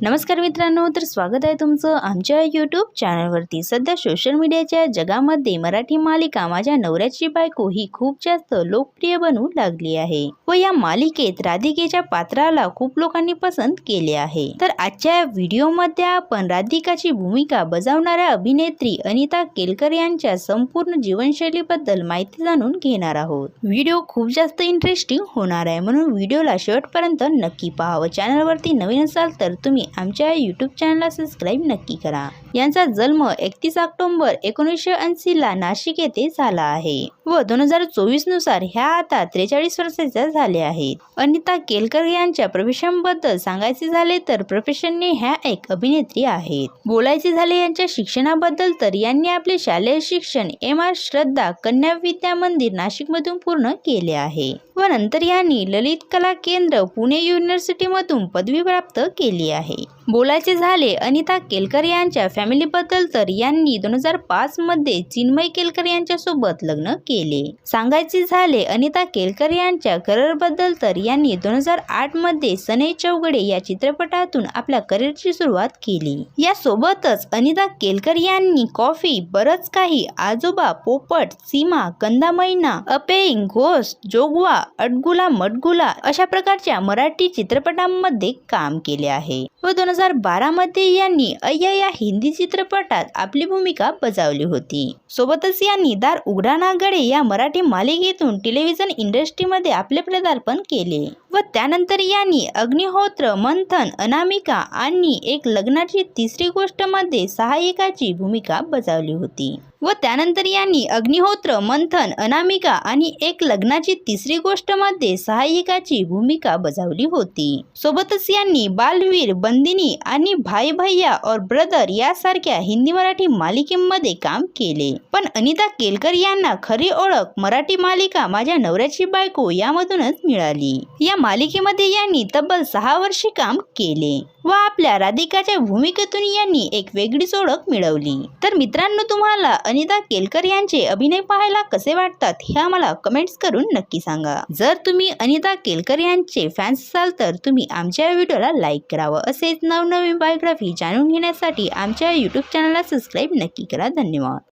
नमस्कार मित्रांनो, तर स्वागत आहे तुमचं आमच्या यूट्यूब चॅनलवरती। सध्या सोशल मीडियाच्या जगामध्ये मराठी मालिका माझ्या नवऱ्याची बायको ही खूप जास्त लोकप्रिय बनू लागली आहे व या मालिकेत राधिकेच्या पात्राला खूप लोकांनी पसंत केले आहे। तर आजच्या व्हिडिओमध्ये आपण राधिकाची भूमिका बजावणाऱ्या अभिनेत्री अनिता केलकर यांच्या संपूर्ण जीवनशैलीबद्दल माहिती जाणून घेणार आहोत। व्हिडिओ खूप जास्त इंटरेस्टिंग होणार आहे, म्हणून व्हिडिओला शेवटपर्यंत नक्की पहा व चॅनलवरती नवीन असाल तर तुम्ही आमच्या यूट्यूब चॅनलला सबस्क्राइब नक्की करा। यांचा जन्म 31 ऑक्टोबर 1980 ला नाशिक येथे झाला आहे व 2024 नुसार ह्या आता 43 वर्षाच्या झाल्या आहेत। अनिता केलकर यांच्या प्रोफेशनबद्दल सांगायचे झाले तर प्रोफेशनने ह्या एक अभिनेत्री आहेत। बोलायचे झाले यांच्या शिक्षणाबद्दल तर यांनी आपले शालेय शिक्षण MR श्रद्धा कन्या विद्या मंदिर नाशिक मधून पूर्ण केले आहे व नंतर यांनी ललित कला केंद्र पुणे युनिव्हर्सिटी मधून पदवी प्राप्त केली आहे। बोलायचे झाले अनिता केलकर यांच्या फॅमिलीबद्दल तर यांनी 2005 मध्ये चिन्मय केलकर यांच्या सोबत लग्न केले। सांगायचे झाले अनिता केलकर यांच्या करिअर बद्दल तर यांनी 2008 मध्ये सनई चौघडे या चित्रपटातून आपल्या करिअरची सुरुवात केली। या सोबतच अनिता केलकर यांनी कॉफी, बरच काही, आजोबा, पोपट, सीमा, कंदा मैना, अपेइंग, घोस्ट, जोगवा, अडगुला मडगुला अशा प्रकारच्या मराठी चित्रपटांमध्ये काम केले आहे व 2012 मध्ये यांनी अय्या या हिंदी चित्रपटात आपली भूमिका बजावली होती। सोबतच यांनी दार उघडा ना गडे या मराठी मालिकेतून टेलिव्हिजन इंडस्ट्रीमध्ये आपले पदार्पण केले व त्यानंतर यांनी अग्निहोत्र, मंथन, अनामिका आणि एक लग्नाची तिसरी गोष्ट मध्ये सहाय्यकाची भूमिका बजावली होती व त्यानंतर यांनी अग्निहोत्र, मंथन, अनामिका आणि एक लग्नाची तिसरी गोष्ट मध्ये सहाय्यकाची भूमिका बजावली होती। सोबतच यांनी बालवीर, बंदिनी आणि भाई भैया और ब्रदर यासारख्या हिंदी मराठी मालिकेमध्ये काम केले। पण अनिता केलकर यांना खरी ओळख मराठी मालिका माझ्या नवऱ्याची बायको यामधूनच मिळाली। या मालिकेमध्ये यांनी तब्बल 6 वर्षे काम केले व आपल्या राधिकाच्या भूमिकेतून यांनी एक वेगळीच ओळख मिळवली। तर मित्रांनो, तुम्हाला अनिता केलकर यांचे अभिनय पाहायला कसे वाटतात हे आम्हाला कमेंट्स करून नक्की सांगा। जर तुम्ही अनिता केलकर यांचे फॅन्स असाल तर तुम्ही आमच्या व्हिडिओला लाईक करावं। असेच नवनवीन बायोग्राफी जाणून घेण्यासाठी आमच्या यूट्यूब चॅनलला सबस्क्राइब नक्की करा। धन्यवाद।